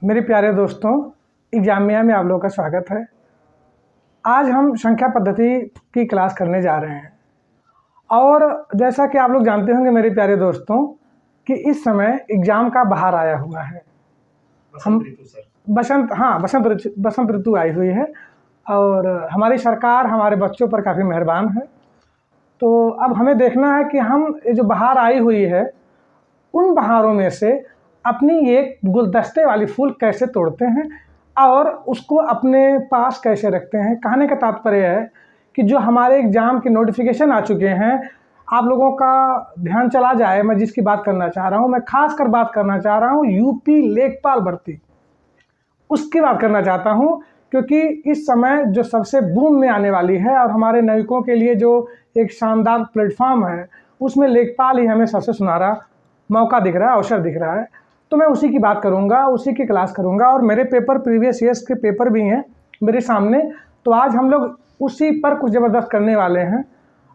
मेरे प्यारे दोस्तों, एग्जामिया में आप लोगों का स्वागत है। आज हम संख्या पद्धति की क्लास करने जा रहे हैं और जैसा कि आप लोग जानते होंगे मेरे प्यारे दोस्तों कि इस समय एग्ज़ाम का बाहर आया हुआ है। बसंत ऋतु आई हुई है और हमारी सरकार हमारे बच्चों पर काफ़ी मेहरबान है। तो अब हमें देखना है कि हम ये जो बहार आई हुई है उन बहारों में से अपनी एक गुलदस्ते वाली फूल कैसे तोड़ते हैं और उसको अपने पास कैसे रखते हैं। कहने का तात्पर्य है कि जो हमारे एग्ज़ाम के नोटिफिकेशन आ चुके हैं, आप लोगों का ध्यान चला जाए। मैं जिसकी बात करना चाह रहा हूँ, मैं खास कर बात करना चाह रहा हूँ यूपी लेखपाल भर्ती, उसकी बात करना चाहता हूँ क्योंकि इस समय जो सबसे बूम में आने वाली है और हमारे नागरिकों के लिए जो एक शानदार प्लेटफॉर्म है, उसमें लेखपाल ही हमें सबसे सुनहरा मौका दिख रहा है, अवसर दिख रहा है। तो मैं उसी की बात करूंगा, उसी की क्लास करूंगा और मेरे पेपर प्रीवियस ईयर्स के पेपर भी हैं मेरे सामने। तो आज हम लोग उसी पर कुछ ज़बरदस्त करने वाले हैं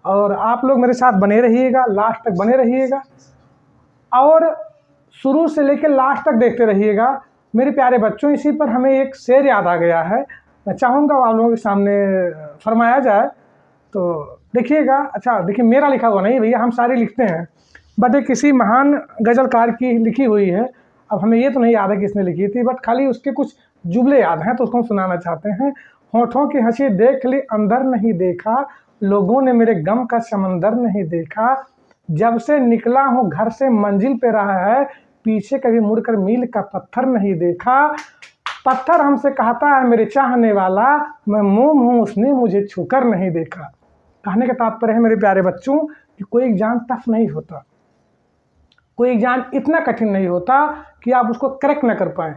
और आप लोग मेरे साथ बने रहिएगा, लास्ट तक बने रहिएगा और शुरू से लेकर लास्ट तक देखते रहिएगा मेरे प्यारे बच्चों। इसी पर हमें एक शेर याद आ गया है, मैं चाहूँगा आप लोगों के सामने फरमाया जाए, तो देखिएगा। अच्छा देखिए, मेरा लिखा हुआ नहीं भैया, हम सारे लिखते हैं, बट ये किसी महान गज़लकार की लिखी हुई है। अब हमें ये तो नहीं याद है किसने लिखी थी, बट खाली उसके कुछ जुमले याद हैं तो उसको हम सुनाना चाहते हैं। होठों की हंसी देख ली अंदर नहीं देखा, लोगों ने मेरे गम का समंदर नहीं देखा, जब से निकला हूँ घर से मंजिल पे रहा है, पीछे कभी मुड़कर मील का पत्थर नहीं देखा। पत्थर हमसे कहता है मेरे चाहने वाला, मैं मोम हूँ उसने मुझे छूकर नहीं देखा। कहने का तात्पर्य है मेरे प्यारे बच्चों कि कोई एग्जाम टफ नहीं होता, कोई एग्जाम इतना कठिन नहीं होता कि आप उसको क्रैक ना कर पाएँ।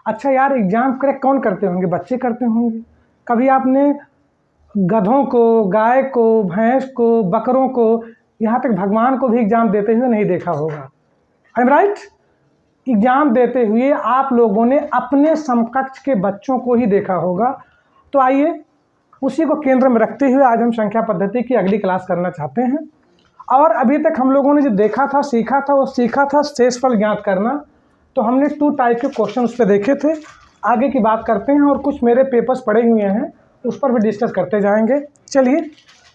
अच्छा यार, एग्जाम क्रैक कौन करते होंगे? बच्चे करते होंगे। कभी आपने गधों को, गाय को, भैंस को, बकरों को, यहाँ तक भगवान को भी एग्जाम देते हुए नहीं देखा होगा। I am right? एग्जाम देते हुए आप लोगों ने अपने समकक्ष के बच्चों को ही देखा होगा। तो आइए उसी को केंद्र में रखते हुए आज हम संख्या पद्धति की अगली क्लास करना चाहते हैं। और अभी तक हम लोगों ने जो देखा था, सीखा था, वो सीखा था शेषफल ज्ञात करना। तो हमने 2 टाइप के क्वेश्चन उस पर देखे थे। आगे की बात करते हैं और कुछ मेरे पेपर्स पड़े हुए हैं, उस पर भी डिस्कस करते जाएंगे। चलिए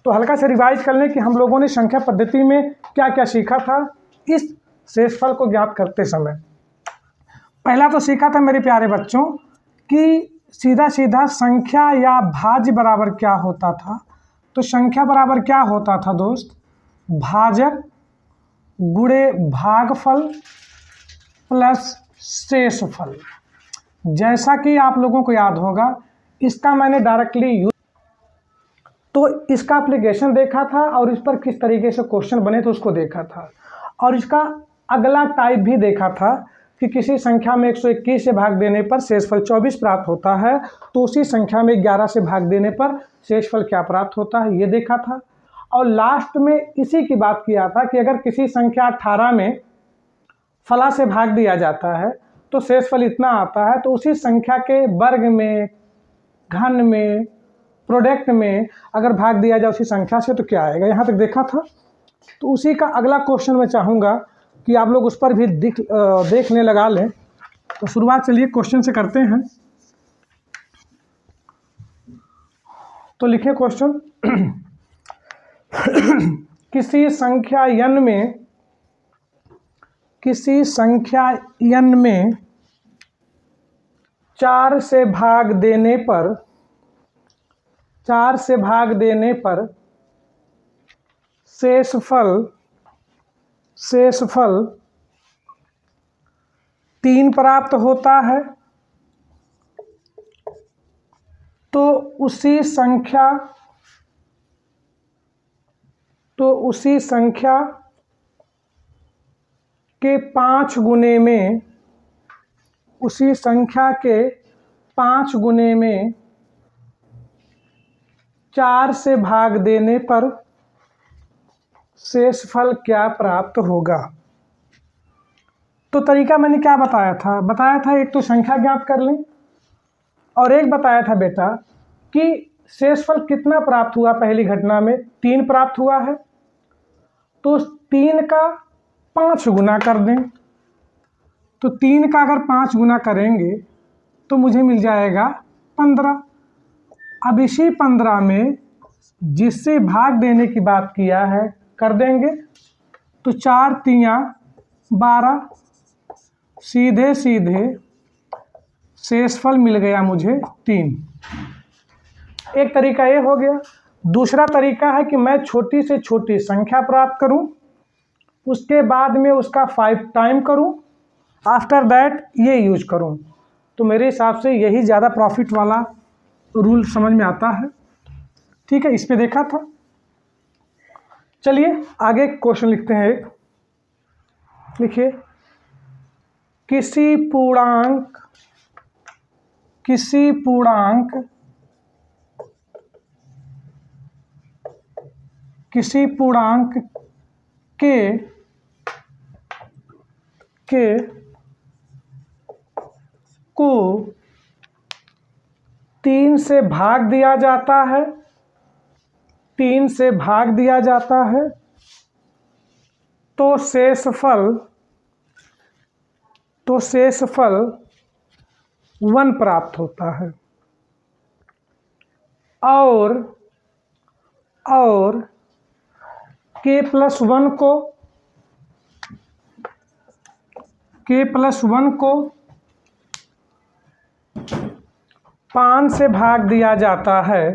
तो हल्का से रिवाइज कर लें कि हम लोगों ने संख्या पद्धति में क्या क्या सीखा था इस शेषफल को ज्ञात करते समय। पहला तो सीखा था मेरे प्यारे बच्चों कि सीधा सीधा संख्या या भाज्य बराबर क्या होता था। तो संख्या बराबर क्या होता था दोस्त? भाजक गुणे भागफल प्लस शेषफल। जैसा कि आप लोगों को याद होगा, इसका मैंने डायरेक्टली तो इसका एप्लीकेशन देखा था और इस पर किस तरीके से क्वेश्चन बने थे उसको देखा था। और इसका अगला टाइप भी देखा था कि किसी संख्या में 121 से भाग देने पर शेषफल 24 प्राप्त होता है, तो उसी संख्या में 11 से भाग देने पर शेषफल क्या प्राप्त होता है, ये देखा था। और लास्ट में इसी की बात किया था कि अगर किसी संख्या 18 में फला से भाग दिया जाता है तो शेषफल इतना आता है, तो उसी संख्या के वर्ग में, घन में, प्रोडक्ट में अगर भाग दिया जाए उसी संख्या से तो क्या आएगा, यहाँ तक देखा था। तो उसी का अगला क्वेश्चन मैं चाहूँगा कि आप लोग उस पर भी देखने लगा लें। तो शुरुआत चलिए क्वेश्चन से करते हैं। तो लिखे क्वेश्चन किसी संख्या n में 4 से भाग देने पर शेषफल 3 प्राप्त होता है, तो उसी संख्या के 5 गुने में, उसी संख्या के 5 गुने में 4 से भाग देने पर शेषफल क्या प्राप्त होगा। तो तरीका मैंने क्या बताया था, एक तो संख्या ज्ञात कर लें और एक बताया था बेटा कि शेषफल कितना प्राप्त हुआ। पहली घटना में 3 प्राप्त हुआ है, तो 3 का 5 गुना कर दें। तो 3 का अगर 5 गुना करेंगे तो मुझे मिल जाएगा 15। अब इसी 15 में जिससे भाग देने की बात किया है कर देंगे, तो 4 तियाँ 12, सीधे सीधे शेषफल मिल गया मुझे 3। एक तरीका ये हो गया। दूसरा तरीका है कि मैं छोटी से छोटी संख्या प्राप्त करूं, उसके बाद में उसका 5 टाइम करूं, आफ्टर दैट ये यूज करूं। तो मेरे हिसाब से यही ज़्यादा प्रॉफिट वाला रूल समझ में आता है। ठीक है, इस पे देखा था। चलिए आगे क्वेश्चन लिखते हैं एक। लिखिए, किसी पूर्णांक के को 3 से भाग दिया जाता है, 3 से भाग दिया जाता है, तो शेषफल 1 प्राप्त होता है। और k+1 को 5 से भाग दिया जाता है,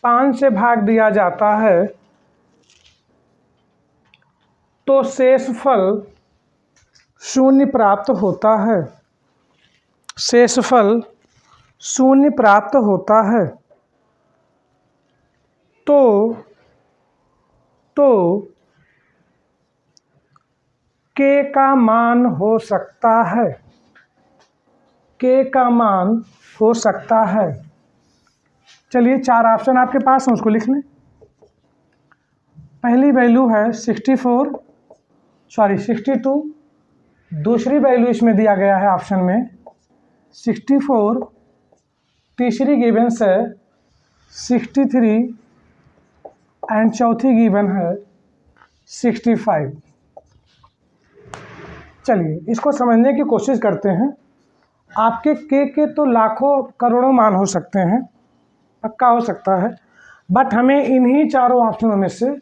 5 से भाग दिया जाता है, तो शेषफल 0 प्राप्त होता है। शेषफल 0 प्राप्त होता है। तो k का मान हो सकता है, k का मान हो सकता है। चलिए 4 ऑप्शन आपके पास है, उसको लिख लें। पहली वैल्यू है 62, दूसरी वैल्यू इसमें दिया गया है ऑप्शन में 64, तीसरी गिवन है 63 एंड चौथी गिवन है 65। चलिए इसको समझने की कोशिश करते हैं। आपके के तो लाखों करोड़ों मान हो सकते हैं, पक्का हो सकता है, बट हमें इन्हीं चारों ऑप्शनों में से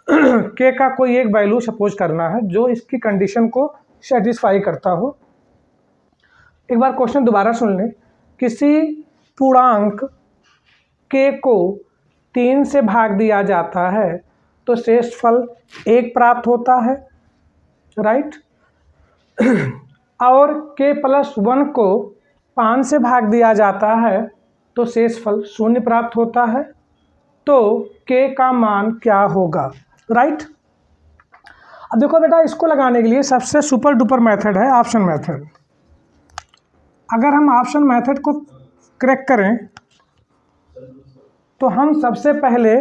के का कोई एक वैल्यू सपोज करना है जो इसकी कंडीशन को सेटिस्फाई करता हो। एक बार क्वेश्चन दोबारा सुन लें। किसी पूर्णांक के को 3 से भाग दिया जाता है तो शेषफल 1 प्राप्त होता है, राइट। और k+1 को 5 से भाग दिया जाता है तो शेषफल 0 प्राप्त होता है। तो k का मान क्या होगा, राइट। अब देखो बेटा, इसको लगाने के लिए सबसे सुपर डुपर मेथड है ऑप्शन मेथड। अगर हम ऑप्शन मेथड को क्रैक करें तो हम सबसे पहले,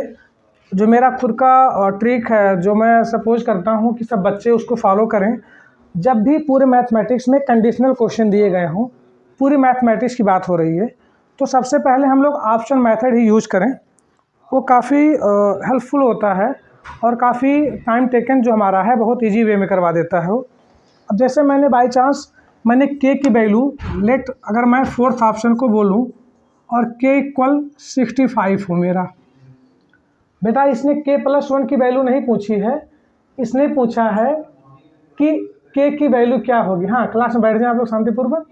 जो मेरा खुद का ट्रिक है, जो मैं सपोज करता हूं कि सब बच्चे उसको फॉलो करें, जब भी पूरे मैथमेटिक्स में कंडीशनल क्वेश्चन दिए गए हों, पूरी मैथमेटिक्स की बात हो रही है, तो सबसे पहले हम लोग ऑप्शन मेथड ही यूज़ करें। वो काफ़ी हेल्पफुल होता है और काफ़ी टाइम टेकन जो हमारा है बहुत इजी वे में करवा देता है वो। अब जैसे मैंने बाय चांस मैंने k की वैल्यू लेट, अगर मैं 4th ऑप्शन को बोलूं और k = 65 हो मेरा, बेटा इसने k+1 की वैल्यू नहीं पूछी है, इसने पूछा है कि k की वैल्यू क्या होगी। हाँ, क्लास में बैठ जाए आप लोग शांतिपूर्वक।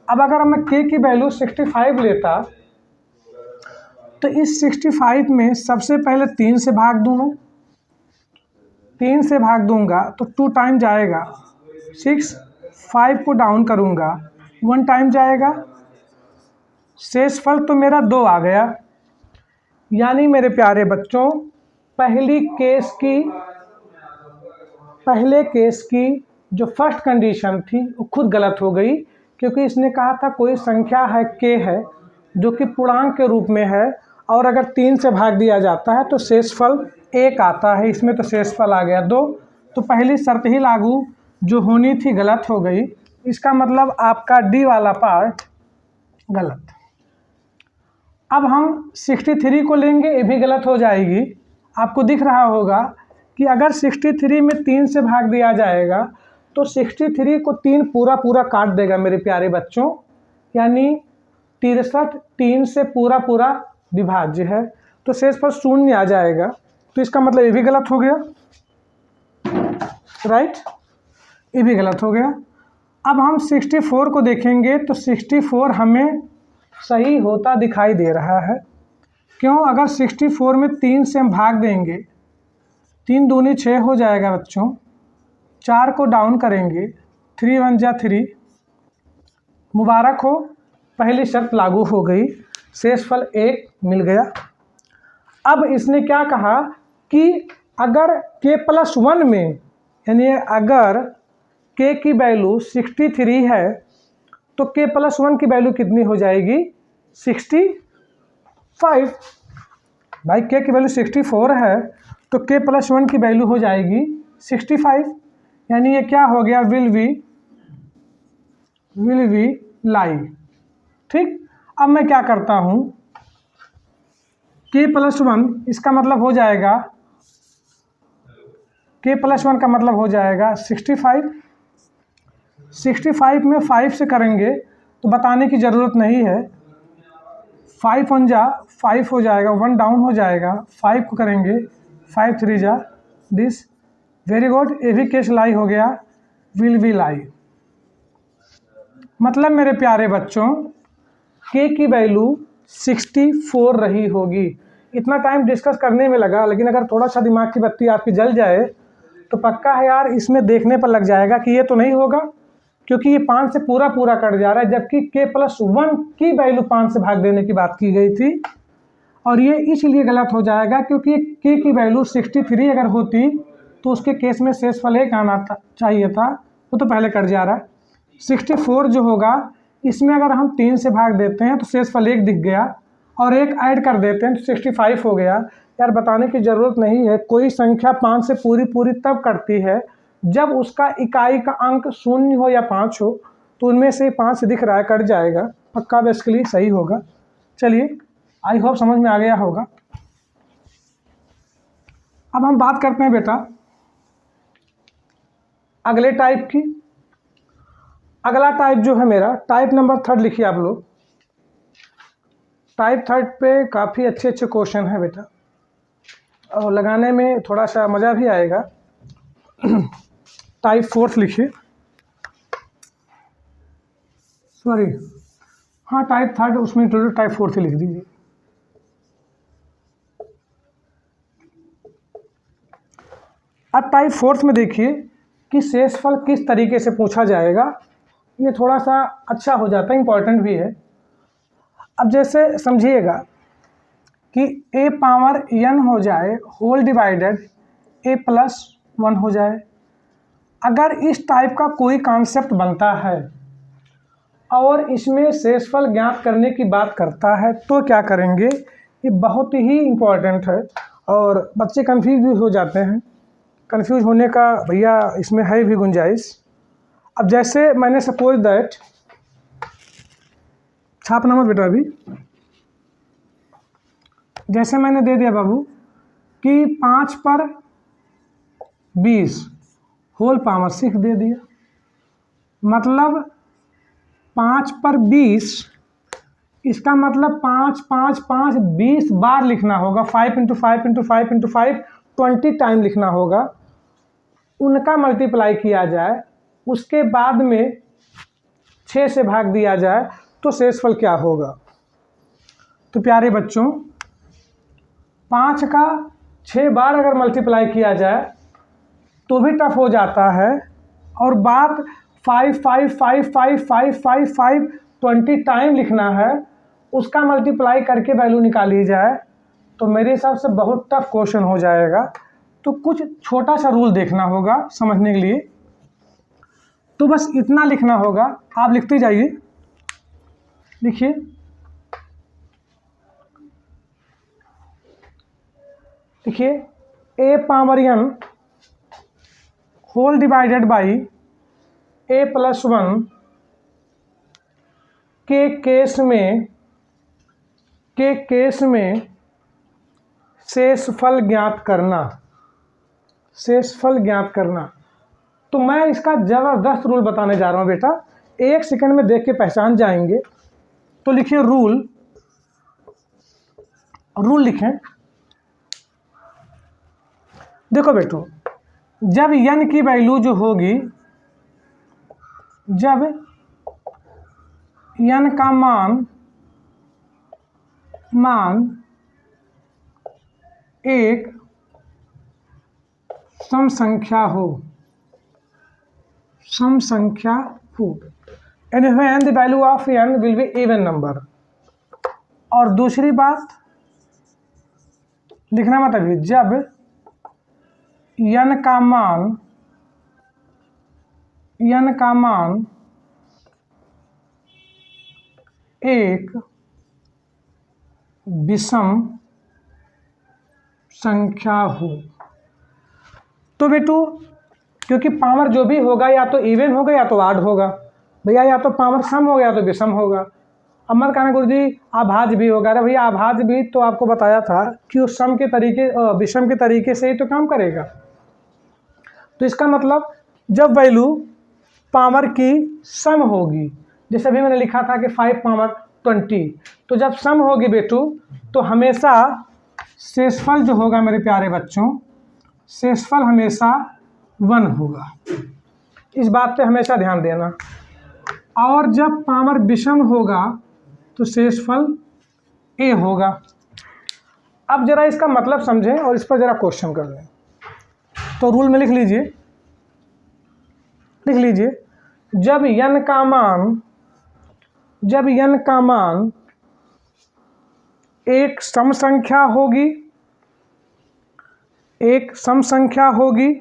अब अगर मैं k की वैल्यू 65 लेता तो इस 65 में सबसे पहले 3 से भाग दूंगा, 3 से भाग दूंगा तो 2 टाइम जाएगा, 6, 5 को डाउन करूंगा 1 टाइम जाएगा, शेषफल तो मेरा 2 आ गया। यानी मेरे प्यारे बच्चों, पहले केस की जो फर्स्ट कंडीशन थी वो खुद गलत हो गई, क्योंकि इसने कहा था कोई संख्या है k है जो कि पूर्णांक के रूप में है, और अगर 3 से भाग दिया जाता है तो शेषफल 1 आता है। इसमें तो शेषफल आ गया 2, तो पहली शर्त ही लागू जो होनी थी गलत हो गई। इसका मतलब आपका डी वाला पार्ट गलत। अब हम 63 को लेंगे, ये भी गलत हो जाएगी। आपको दिख रहा होगा कि अगर 63 में 3 से भाग दिया जाएगा तो 63 को 3 पूरा पूरा काट देगा मेरे प्यारे बच्चों, यानी 63 3 से पूरा पूरा विभाज्य है, तो शेषफल 0 आ जाएगा। तो इसका मतलब ये भी गलत हो गया, राइट, ये भी गलत हो गया। अब हम 64 को देखेंगे तो 64 हमें सही होता दिखाई दे रहा है। क्यों? अगर 64 में 3 से हम भाग देंगे, 3 दूनी 6 हो जाएगा बच्चों, 4 को डाउन करेंगे, 3 1 जा 3, मुबारक हो, पहली शर्त लागू हो गई, शेषफल 1 मिल गया। अब इसने क्या कहा कि अगर k+1 में, यानी अगर k की वैल्यू 63 है तो k+1 की वैल्यू कितनी हो जाएगी? 65। भाई k की वैल्यू 64 है तो k+1 की वैल्यू हो जाएगी 65, यानी ये क्या हो गया? विल वी लाई। ठीक, अब मैं क्या करता हूँ, k+1 इसका मतलब हो जाएगा, k+1 का मतलब हो जाएगा 65। 65 में 5 से करेंगे तो बताने की ज़रूरत नहीं है, 5 1 जा 5 हो जाएगा, 1 डाउन हो जाएगा, 5 को करेंगे, 5 3 जा दिस, वेरी गुड, ये भी केस लाई हो गया, विल वी लाई। मतलब मेरे प्यारे बच्चों k की वैल्यू 64 रही होगी। इतना टाइम डिस्कस करने में लगा, लेकिन अगर थोड़ा सा दिमाग की बत्ती आपकी जल जाए तो पक्का है यार, इसमें देखने पर लग जाएगा कि ये तो नहीं होगा, क्योंकि ये 5 से पूरा पूरा कट जा रहा है, जबकि k+1 की वैल्यू 5 से भाग देने की बात की गई थी। और ये इसलिए गलत हो जाएगा क्योंकि k की वैल्यू 63 अगर होती तो उसके केस में शेषफल 1 आना चाहिए था, वो तो पहले कट जा रहा है। 64 जो होगा इसमें अगर हम 3 से भाग देते हैं तो शेषफल 1 दिख गया, और 1 ऐड कर देते हैं तो 65 हो गया। यार बताने की ज़रूरत नहीं है, कोई संख्या 5 से पूरी पूरी तब कटती है जब उसका इकाई का अंक 0 हो या 5 हो, तो उनमें से 5 दिख रहा है, कट जाएगा, पक्का बेसिकली सही होगा। चलिए, आई होप समझ में आ गया होगा। अब हम बात करते हैं बेटा अगले टाइप की। अगला टाइप जो है मेरा, टाइप नंबर 3 लिखिए आप लोग। टाइप 3 पे काफ़ी अच्छे अच्छे क्वेश्चन हैं बेटा, और लगाने में थोड़ा सा मज़ा भी आएगा। टाइप 4 लिखिए, सॉरी, हाँ टाइप 3 उसमें इंक्लूडेड, टाइप 4 लिख दीजिए। अब टाइप 4 में देखिए कि शेषफल किस तरीके से पूछा जाएगा, ये थोड़ा सा अच्छा हो जाता है, इम्पॉर्टेंट भी है। अब जैसे समझिएगा कि a पावर n हो जाए होल डिवाइडेड a+1 हो जाए। अगर इस टाइप का कोई कॉन्सेप्ट बनता है और इसमें शेषफल ज्ञात करने की बात करता है तो क्या करेंगे, ये बहुत ही इम्पॉर्टेंट है और बच्चे कंफ्यूज भी हो जाते हैं। कंफ्यूज होने का भैया इसमें है भी गुंजाइश। अब जैसे मैंने सपोज दैट, छापना मत बेटा अभी, जैसे मैंने दे दिया बाबू कि 5 पर 20 होल पावर 6 दे दिया, मतलब 5 पर 20, इसका मतलब 5 5 5 20 बार लिखना होगा, 5 × 5 × 5 × 5 20 टाइम लिखना होगा। उनका मल्टीप्लाई किया जाए, उसके बाद में 6 से भाग दिया जाए तो शेषफल क्या होगा। तो प्यारे बच्चों 5 का 6 बार अगर मल्टीप्लाई किया जाए तो भी टफ हो जाता है, और बात 5 5 5 5 5 5 5 20 टाइम लिखना है, उसका मल्टीप्लाई करके वैल्यू निकाली जाए तो मेरे हिसाब से बहुत टफ क्वेश्चन हो जाएगा। तो कुछ छोटा सा रूल देखना होगा समझने के लिए, तो बस इतना लिखना होगा, आप लिखते जाइए। लिखिए, देखिए a power n whole divided by a+1 के केस में शेषफल ज्ञात करना। शेषफल ज्ञात करना तो मैं इसका ज़बरदस्त रूल बताने जा रहा हूँ बेटा, 1 सेकंड में देख के पहचान जाएंगे। तो लिखिए रूल लिखें। देखो बेटो, जब n की वैल्यू जो होगी, जब n का मान एक सम संख्या हो, and when the value of n will be even number। और दूसरी बात लिखना मतलब है, जब n का मान एक विषम संख्या हो। तो बेटू, क्योंकि पावर जो भी होगा या तो इवन होगा या तो ऑड होगा भैया, या तो पावर सम होगा या तो विषम होगा। अब मत कहना गुरुजी अभाज्य भी होगा। अरे भैया अभाज्य भी तो आपको बताया था कि उस सम के तरीके विषम के तरीके से ही तो काम करेगा। तो इसका मतलब जब वैल्यू पावर की सम होगी, जैसे अभी मैंने लिखा था कि 5 पावर 20, तो जब सम होगी बेटू तो हमेशा शेषफल जो होगा मेरे प्यारे बच्चों, शेषफल हमेशा 1 होगा। इस बात पे हमेशा ध्यान देना। और जब पावर विषम होगा तो शेषफल a होगा। अब जरा इसका मतलब समझें और इस पर जरा क्वेश्चन कर लें। तो रूल में लिख लीजिए, जब n का मान एक सम संख्या होगी,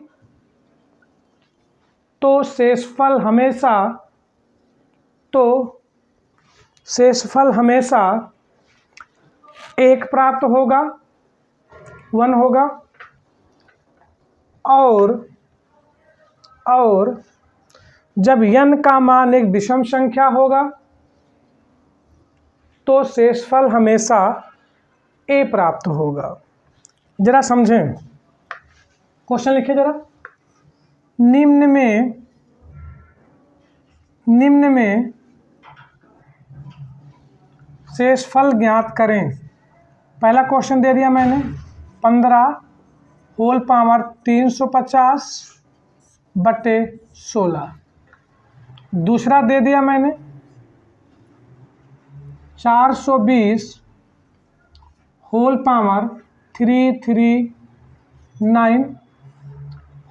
तो शेषफल हमेशा 1 प्राप्त होगा, 1 होगा। और जब n का मान एक विषम संख्या होगा तो शेषफल हमेशा a प्राप्त होगा। जरा समझें, क्वेश्चन लिखिए जरा। निम्न में शेषफल ज्ञात करें। पहला क्वेश्चन दे दिया मैंने 15 होल पावर 350/16। दूसरा दे दिया मैंने 420 whole power 339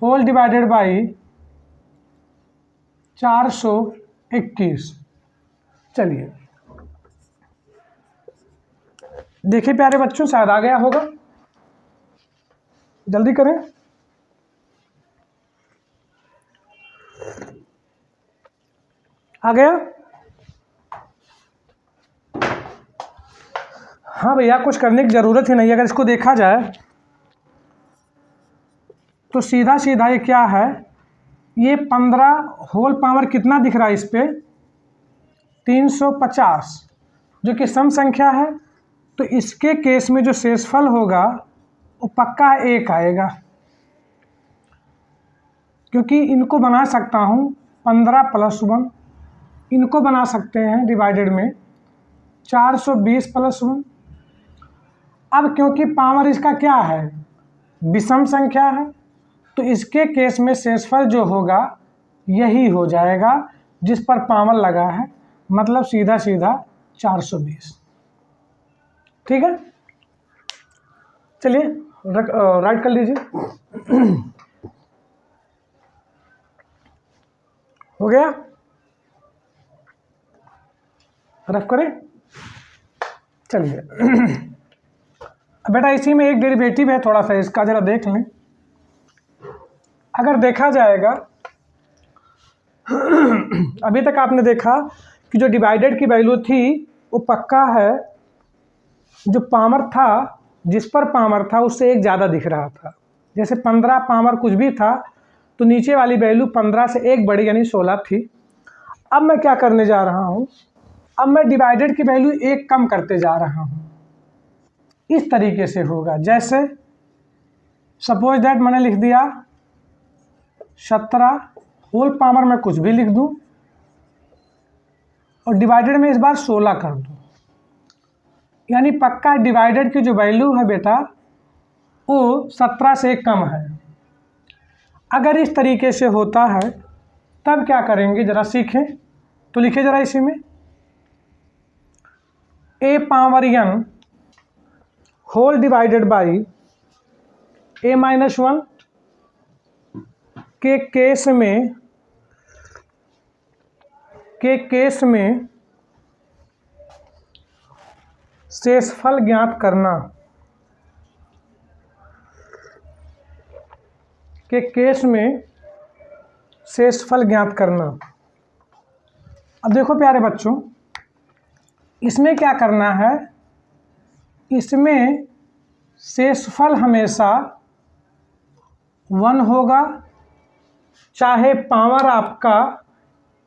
whole divided by 421। चलिए देखिए प्यारे बच्चों, शायद आ गया होगा, जल्दी करें। आ गया? हाँ भैया, कुछ करने की ज़रूरत ही नहीं। अगर इसको देखा जाए तो सीधा ये क्या है, ये 15 होल पावर कितना दिख रहा है इस पे 350, जो कि सम संख्या है। तो इसके केस में जो शेषफल होगा वो पक्का 1 आएगा, क्योंकि इनको बना सकता हूँ 15 + 1, इनको बना सकते हैं डिवाइडेड में 420 + 1। अब क्योंकि पावर इसका क्या है, विषम संख्या है, तो इसके केस में शेषफल जो होगा यही हो जाएगा जिस पर पावर लगा है, मतलब सीधा 420। ठीक है, चलिए राइट कर लीजिए। हो गया, रफ करें। चलिए बेटा, इसी में एक डेरिवेटिव है, थोड़ा सा इसका जरा देख लें। अगर देखा जाएगा अभी तक आपने देखा कि जो डिवाइडेड की वैल्यू थी वो पक्का है, जो पावर था, जिस पर पावर था उससे 1 ज़्यादा दिख रहा था। जैसे 15 पावर कुछ भी था तो नीचे वाली वैल्यू 15 से 1 बड़ी यानी 16 थी। अब मैं क्या करने जा रहा हूँ, अब मैं डिवाइडेड की वैल्यू 1 कम करते जा रहा हूँ। इस तरीके से होगा, जैसे सपोज दैट मैंने लिख दिया 17 होल पावर में कुछ भी लिख दूं और डिवाइडेड में इस बार 16 कर दूं, यानी पक्का डिवाइडेड की जो वैल्यू है बेटा वो 17 से कम है। अगर इस तरीके से होता है तब क्या करेंगे ज़रा सीखें, तो लिखे ज़रा इसी में a power n whole divided by a minus 1 के केस में शेषफल ज्ञात करना, के केस में शेषफल ज्ञात करना। अब देखो प्यारे बच्चों, इसमें क्या करना है, इसमें शेषफल हमेशा 1 होगा, चाहे पावर आपका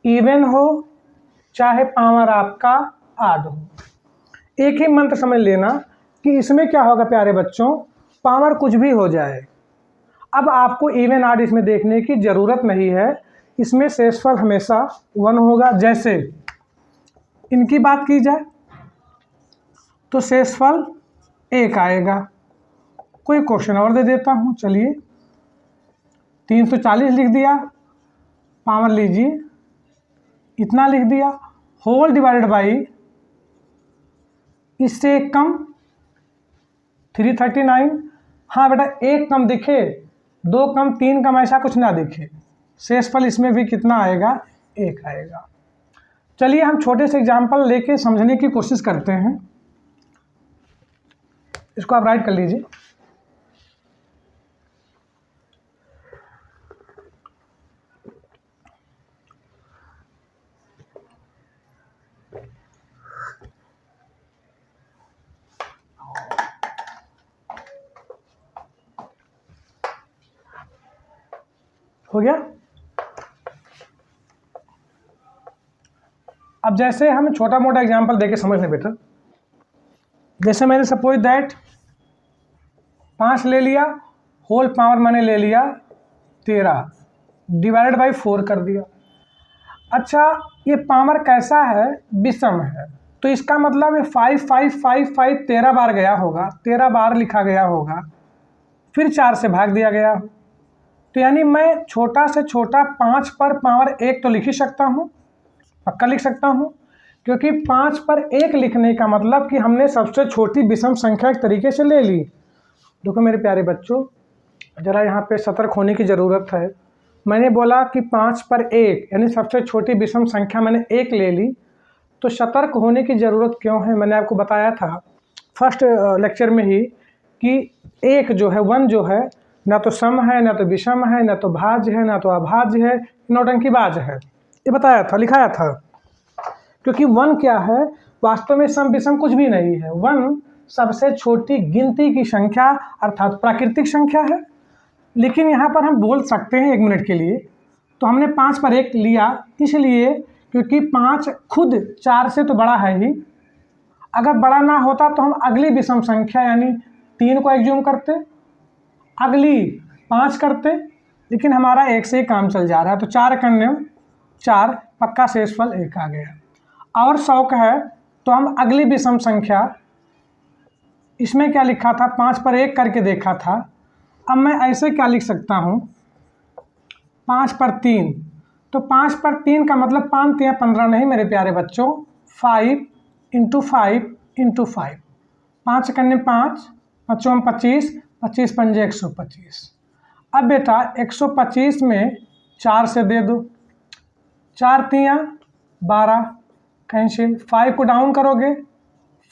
इवन हो चाहे पावर आपका आड हो। एक ही मंत्र समझ लेना कि इसमें क्या होगा प्यारे बच्चों, पावर कुछ भी हो जाए, अब आपको इवन आड इसमें देखने की ज़रूरत नहीं है, इसमें शेषफल हमेशा 1 होगा। जैसे इनकी बात की जाए तो शेषफल 1 आएगा। कोई क्वेश्चन और दे देता हूँ, चलिए 340 लिख दिया, पावर लीजिए इतना लिख दिया, होल डिवाइडेड बाई इससे एक कम 339। हाँ बेटा, एक कम दिखे, 2 कम 3 कम ऐसा कुछ ना दिखे, शेषफल इसमें भी कितना आएगा, 1 आएगा। चलिए हम छोटे से एग्जाम्पल लेके समझने की कोशिश करते हैं। इसको आप राइट कर लीजिए। हो गया। अब जैसे हम छोटा मोटा एग्जांपल देके समझ लें बेटा, जैसे मैंने सपोज दैट 5 ले लिया, होल पावर मैंने ले लिया 13 डिवाइडेड बाई 4 कर दिया। अच्छा, ये पावर कैसा है, विषम है, तो इसका मतलब ये 5 5 5 5 13 बार गया होगा, 13 बार लिखा गया होगा, फिर 4 से भाग दिया गया हो, तो यानी मैं छोटा से छोटा 5 पर पावर 1 तो लिख ही सकता हूँ, पक्का लिख सकता हूँ, क्योंकि 5 पर 1 लिखने का मतलब कि हमने सबसे छोटी विषम संख्या एक तरीके से ले ली। देखो मेरे प्यारे बच्चों, ज़रा यहाँ पे सतर्क होने की ज़रूरत है। मैंने बोला कि 5 पर 1 यानी सबसे छोटी विषम संख्या मैंने 1 ले ली, तो सतर्क होने की ज़रूरत क्यों है, मैंने आपको बताया था फर्स्ट लेक्चर में ही कि 1 जो है 1 जो है ना तो सम है, ना तो विषम है, ना तो भाज्य है, ना तो अभाज्य है, नौटंकीबाज है, ये बताया था, लिखाया था। क्योंकि 1 क्या है, वास्तव में सम विषम कुछ भी नहीं है, 1 सबसे छोटी गिनती की संख्या अर्थात प्राकृतिक संख्या है। लेकिन यहाँ पर हम बोल सकते हैं 1 मिनट के लिए, तो हमने 5 पर 1 लिया इसलिए क्योंकि 5 खुद 4 से तो बड़ा है ही, अगर बड़ा ना होता तो हम अगली विषम संख्या यानी 3 को एग्ज्यूम करते, अगली 5 करते, लेकिन हमारा 1 से ही काम चल जा रहा है, तो 4 करने 4 पक्का शेषफल 1 आ गया। और शौक है तो हम अगली विषम संख्या, इसमें क्या लिखा था, 5 पर 1 करके देखा था, अब मैं ऐसे क्या लिख सकता हूँ, 5 पर 3, तो 5 पर 3 का मतलब 5 3 15 नहीं मेरे प्यारे बच्चों, 5 × 5 × 5, 5 करने 5, 5 25, 25 पंजे 125। अब बेटा 125 में 4 से दे दो, 4 3 12 कैंसिल, 5 को डाउन करोगे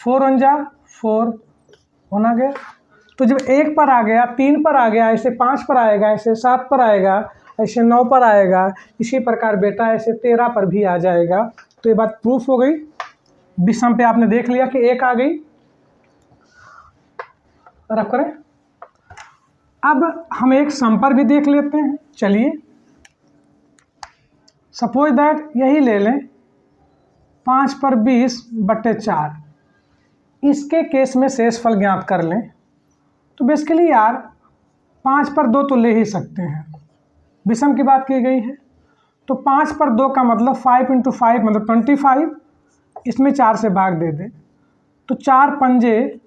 4 1 जा 4 होना गया। तो जब 1 पर आ गया, 3 पर आ गया, ऐसे 5 पर आएगा, ऐसे 7 पर आएगा, ऐसे 9 पर आएगा, इसी प्रकार बेटा ऐसे 13 पर भी आ जाएगा। तो ये बात प्रूफ हो गई, विषम पे आपने देख लिया कि 1 आ गई। रफ करें। अब हम एक सम पर भी देख लेते हैं, चलिए सपोज दैट यही ले लें 5 पर 20/4, इसके केस में शेषफल ज्ञात कर लें। तो बेसिकली यार 5 पर 2 तो ले ही सकते हैं, विषम की बात की गई है। तो 5 पर 2 का मतलब 5 × 5 मतलब 25, इसमें 4 से भाग दे दें तो 4 पंजे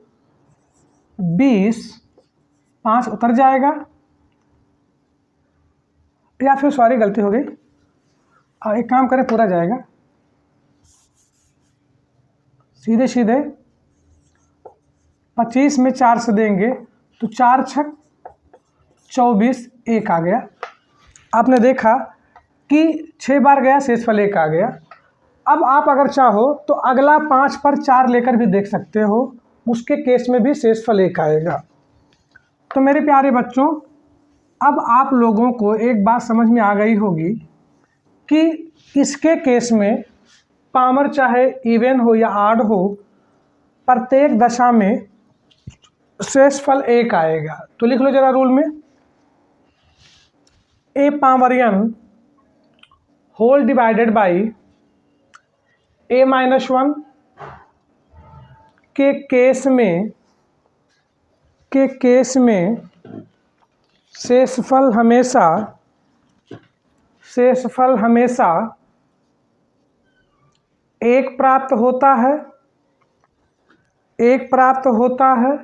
20, 5 उतर जाएगा, या फिर सॉरी गलती हो गई, एक काम करें पूरा जाएगा, सीधे सीधे 25 में 4 से देंगे तो 4 छक 24, 1 आ गया। आपने देखा कि 6 बार गया, शेषफल 1 आ गया। अब आप अगर चाहो तो अगला 5 पर 4 लेकर भी देख सकते हो, उसके केस में भी शेषफल 1 आएगा। तो मेरे प्यारे बच्चों, अब आप लोगों को एक बात समझ में आ गई होगी कि इसके केस में पावर चाहे इवन हो या ऑड हो, प्रत्येक दशा में शेषफल 1 आएगा। तो लिख लो जरा रूल में, a power n whole divided by a-1 के केस में शेषफल हमेशा 1 प्राप्त होता है,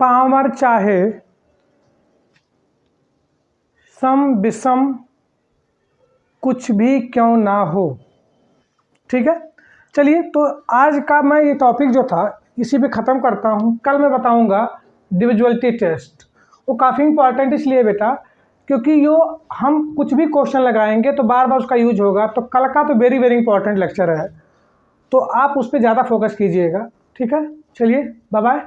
पावर चाहे सम विषम कुछ भी क्यों ना हो। ठीक है, चलिए तो आज का मैं ये टॉपिक जो था इसी पे ख़त्म करता हूँ। कल मैं बताऊँगा डिविजुअलिटी टेस्ट। वो काफ़ी इंपॉर्टेंट इसलिए बेटा क्योंकि यो हम कुछ भी क्वेश्चन लगाएंगे तो बार बार उसका यूज होगा। तो कल का तो वेरी वेरी इंपॉर्टेंट लेक्चर है, तो आप उस पर ज़्यादा फोकस कीजिएगा। ठीक है, चलिए बाय बाय।